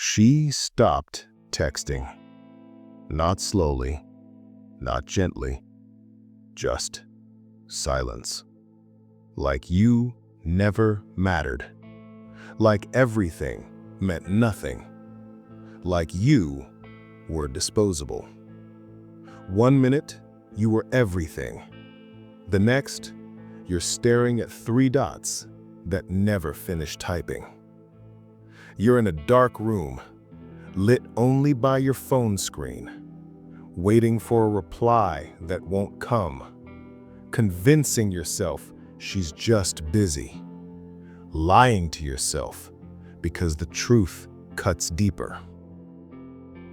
She stopped texting. Not slowly, not gently, just silence. Like you never mattered. Like everything meant nothing. Like you were disposable. 1 minute, you were everything. The next, you're staring at 3 dots that never finish typing. You're in a dark room, lit only by your phone screen, waiting for a reply that won't come, convincing yourself she's just busy, lying to yourself because the truth cuts deeper.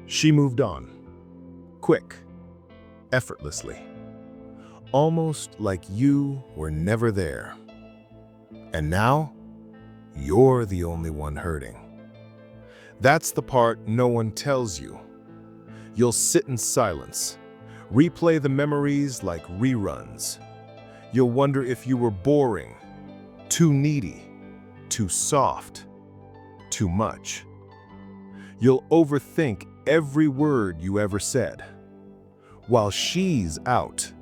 She moved on, quick, effortlessly, almost like you were never there. And now, you're the only one hurting. That's the part no one tells you. You'll sit in silence, replay the memories like reruns. You'll wonder if you were boring, too needy, too soft, too much. You'll overthink every word you ever said, while she's out,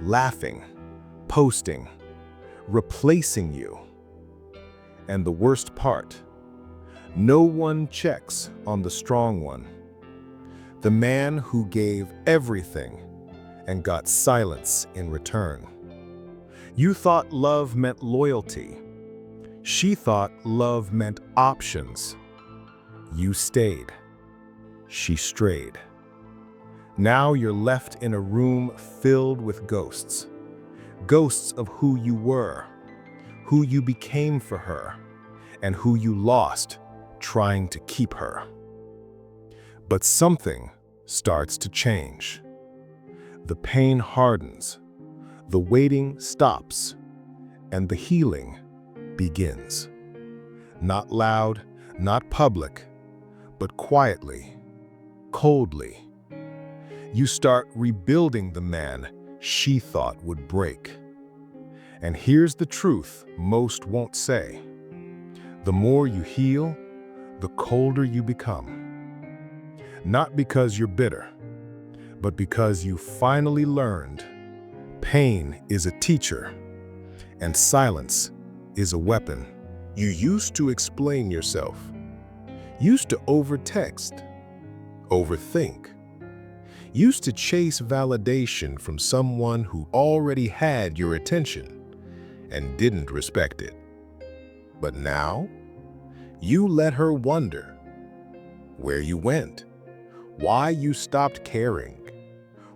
laughing, posting, replacing you. And the worst part, no one checks on the strong one. The man who gave everything and got silence in return. You thought love meant loyalty. She thought love meant options. You stayed. She strayed. Now you're left in a room filled with ghosts. Ghosts of who you were, who you became for her, and who you lost trying to keep her. But something starts to change. The pain hardens, the waiting stops, and the healing begins. Not loud, not public, but quietly, coldly. You start rebuilding the man she thought would break. And here's the truth most won't say. The more you heal, the colder you become. Not because you're bitter, but because you finally learned pain is a teacher and silence is a weapon. You used to explain yourself, used to overtext, overthink, used to chase validation from someone who already had your attention and didn't respect it. But now, you let her wonder where you went, why you stopped caring,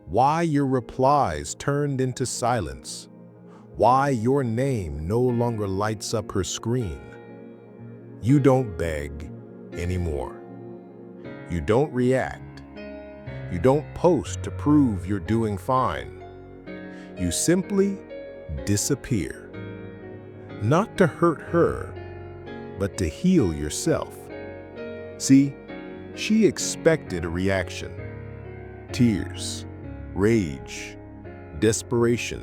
why your replies turned into silence, why your name no longer lights up her screen. You don't beg anymore. You don't react. You don't post to prove you're doing fine. You simply disappear. Not to hurt her, but to heal yourself. See, she expected a reaction. Tears, rage, desperation.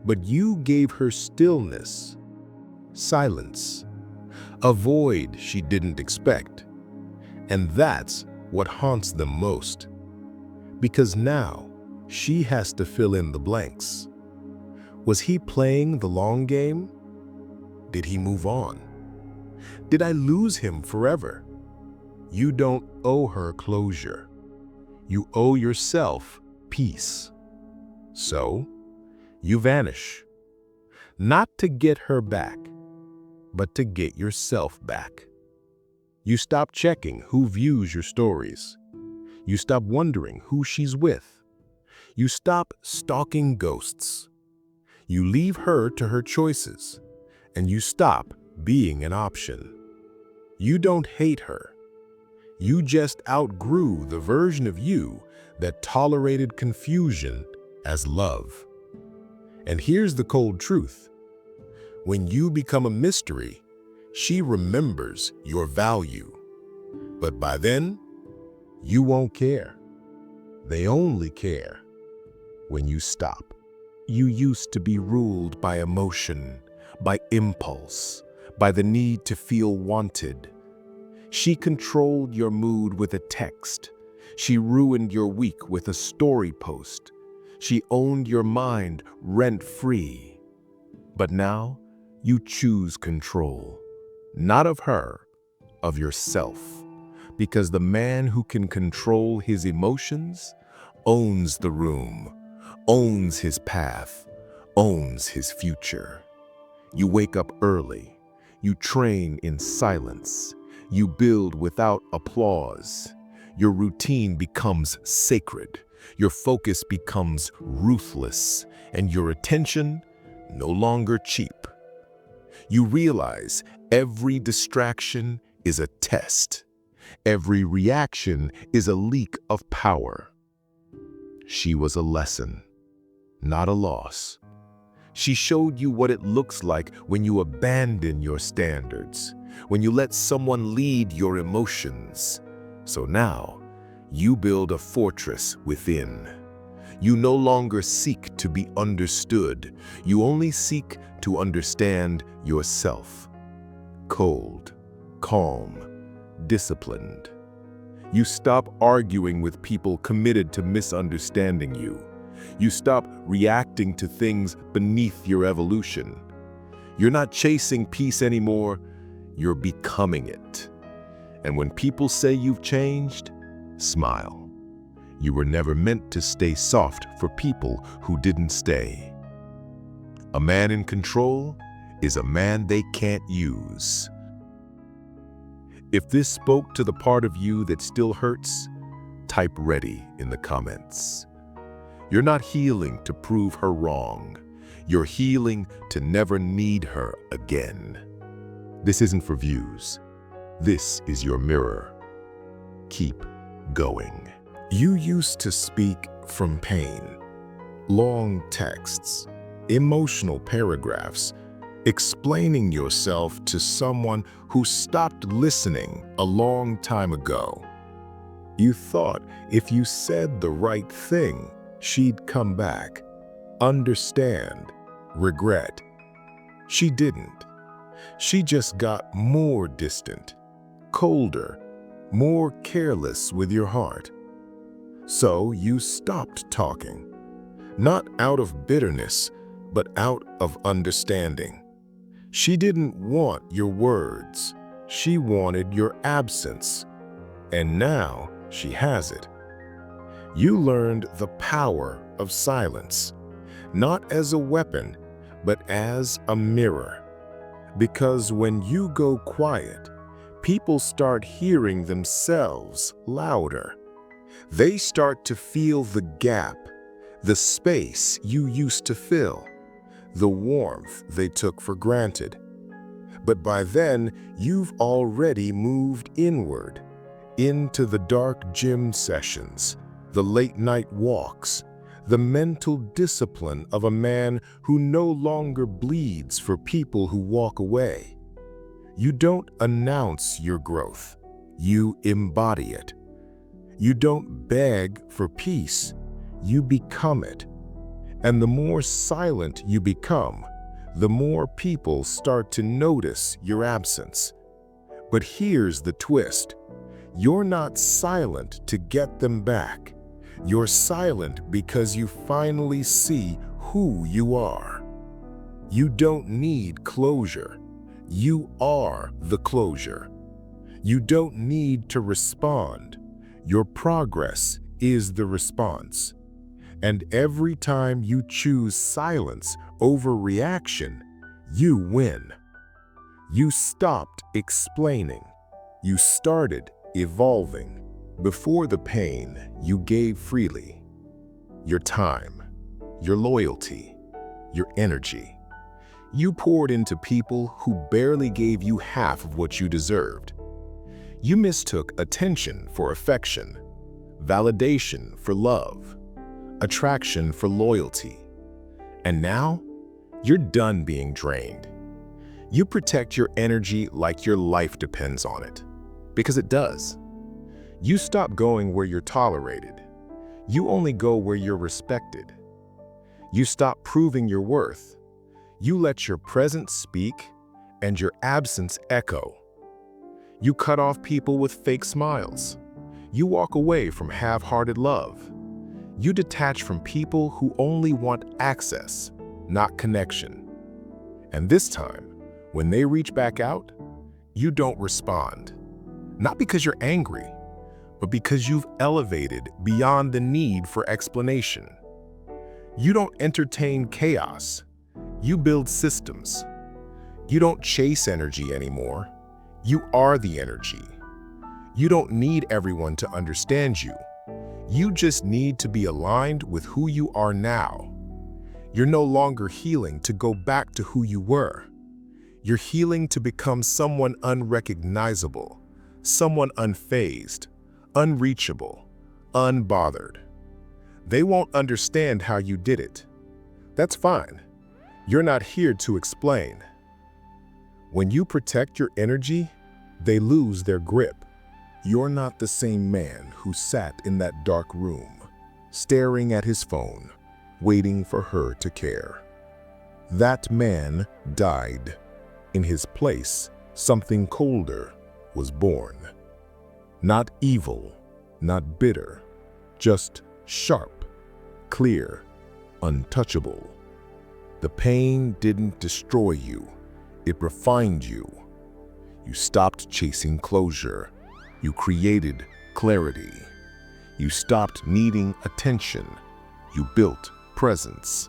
But you gave her stillness, silence, a void she didn't expect. And that's what haunts them most. Because now, she has to fill in the blanks. Was he playing the long game? Did he move on? Did I lose him forever? You don't owe her closure. You owe yourself peace. So, you vanish. Not to get her back, but to get yourself back. You stop checking who views your stories. You stop wondering who she's with. You stop stalking ghosts. You leave her to her choices, and you stop being an option. You don't hate her. You just outgrew the version of you that tolerated confusion as love. And here's the cold truth. When you become a mystery, she remembers your value. But by then, you won't care. They only care when you stop. You used to be ruled by emotion, by impulse, by the need to feel wanted. She controlled your mood with a text. She ruined your week with a story post. She owned your mind rent-free. But now, you choose control, not of her, of yourself. Because the man who can control his emotions owns the room, owns his path, owns his future. You wake up early. You train in silence. You build without applause. Your routine becomes sacred. Your focus becomes ruthless, and your attention no longer cheap. You realize every distraction is a test. Every reaction is a leak of power. She was a lesson, not a loss. She showed you what it looks like when you abandon your standards, when you let someone lead your emotions. So now, you build a fortress within. You no longer seek to be understood. You only seek to understand yourself. Cold, calm, disciplined. You stop arguing with people committed to misunderstanding you. You stop reacting to things beneath your evolution. You're not chasing peace anymore, you're becoming it. And when people say you've changed, smile. You were never meant to stay soft for people who didn't stay. A man in control is a man they can't use. If this spoke to the part of you that still hurts, type "ready" in the comments. You're not healing to prove her wrong. You're healing to never need her again. This isn't for views. This is your mirror. Keep going. You used to speak from pain. Long texts, emotional paragraphs, explaining yourself to someone who stopped listening a long time ago. You thought if you said the right thing, she'd come back, understand, regret. She didn't. She just got more distant, colder, more careless with your heart. So you stopped talking, not out of bitterness, but out of understanding. She didn't want your words. She wanted your absence. And now she has it. You learned the power of silence, not as a weapon, but as a mirror. Because when you go quiet, people start hearing themselves louder. They start to feel the gap, the space you used to fill, the warmth they took for granted. But by then, you've already moved inward, into the dark gym sessions, the late-night walks, the mental discipline of a man who no longer bleeds for people who walk away. You don't announce your growth, you embody it. You don't beg for peace, you become it. And the more silent you become, the more people start to notice your absence. But here's the twist. You're not silent to get them back. You're silent because you finally see who you are. You don't need closure. You are the closure. You don't need to respond. Your progress is the response. And every time you choose silence over reaction, you win. You stopped explaining. You started evolving. Before the pain, you gave freely. Your time, your loyalty, your energy. You poured into people who barely gave you half of what you deserved. You mistook attention for affection, validation for love, attraction for loyalty. And now, you're done being drained. You protect your energy like your life depends on it, because it does. You stop going where you're tolerated. You only go where you're respected. You stop proving your worth. You let your presence speak and your absence echo. You cut off people with fake smiles. You walk away from half-hearted love. You detach from people who only want access, not connection. And this time, when they reach back out, you don't respond. Not because you're angry, but because you've elevated beyond the need for explanation. You don't entertain chaos. You build systems. You don't chase energy anymore. You are the energy. You don't need everyone to understand you. You just need to be aligned with who you are now. You're no longer healing to go back to who you were. You're healing to become someone unrecognizable, someone unfazed, unreachable, unbothered. They won't understand how you did it. That's fine. You're not here to explain. When you protect your energy, they lose their grip. You're not the same man who sat in that dark room, staring at his phone, waiting for her to care. That man died. In his place, something colder was born. Not evil, not bitter, just sharp, clear, untouchable. The pain didn't destroy you, it refined you. You stopped chasing closure. You created clarity. You stopped needing attention. You built presence.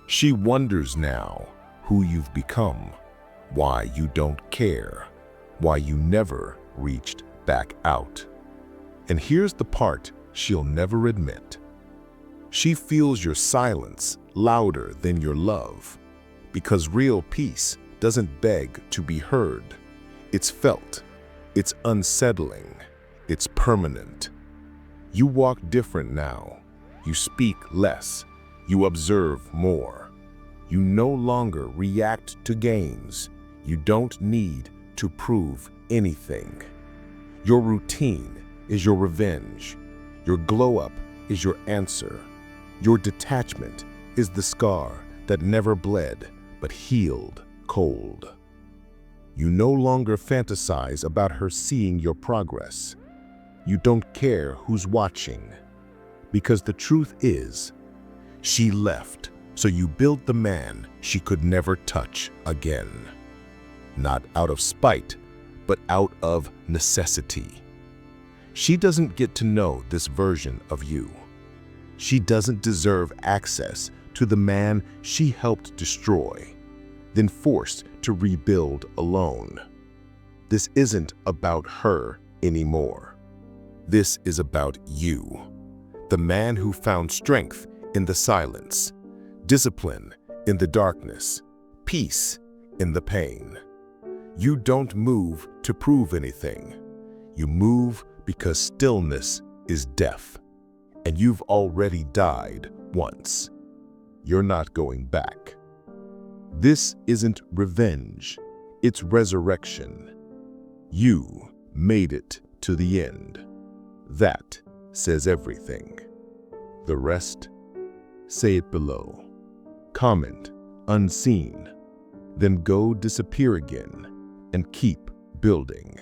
She wonders now who you've become, why you don't care, why you never reached back out. And here's the part she'll never admit. She feels your silence louder than your love, because real peace doesn't beg to be heard. It's felt, it's unsettling, it's permanent. You walk different now. You speak less. You observe more. You no longer react to games. You don't need to prove anything. Your routine is your revenge. Your glow-up is your answer. Your detachment is the scar that never bled but healed cold. You no longer fantasize about her seeing your progress. You don't care who's watching. Because the truth is, she left, so you built the man she could never touch again. Not out of spite, but out of necessity. She doesn't get to know this version of you. She doesn't deserve access to the man she helped destroy, then forced to rebuild alone. This isn't about her anymore. This is about you, the man who found strength in the silence, discipline in the darkness, peace in the pain. You don't move to prove anything. You move because stillness is death, and you've already died once. You're not going back. This isn't revenge, it's resurrection. You made it to the end. That says everything. The rest, say it below. Comment, unseen. Then go disappear again and keep building.